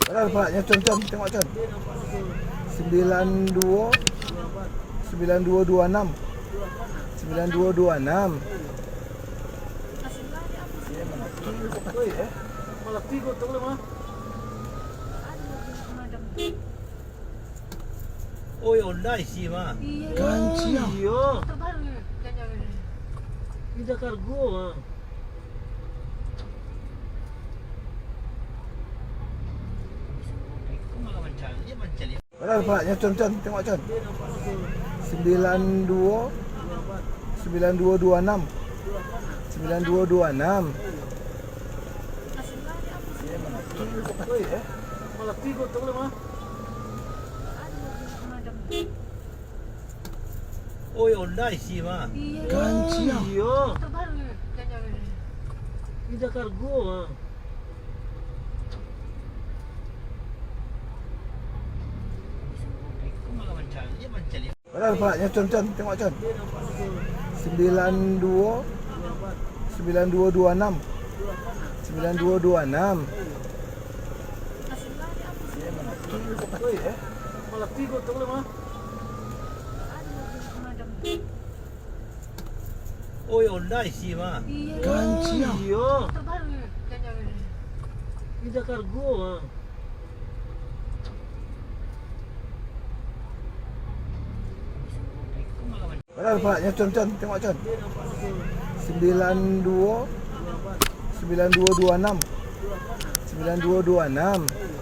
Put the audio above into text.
Padahal Paknya Con, tengok Con. 92 9226 9226. Malah tiga tu boleh mah. Oh, Hyundai sih mah. Ganci ah. Iya. Terbaru jangan. Tidak kargo mah. Padahal Paknya Con, tengok Con. 92 9226 9226. Malah tiga tu boleh mah. Oh, Hyundai sih mah. Ganci ah. Iya. Terbaru jangan. Tidak kargo mah. Padahal Paknya Con, tengok Con. 92 9226 9226. Malah tiga tu boleh mah. Oh, Hyundai sih mah. Ganci ah. Iya. Terbaru jangan. Tidak kargo mah. Padahal Paknya Con, tengok Con. 92 9226 9226.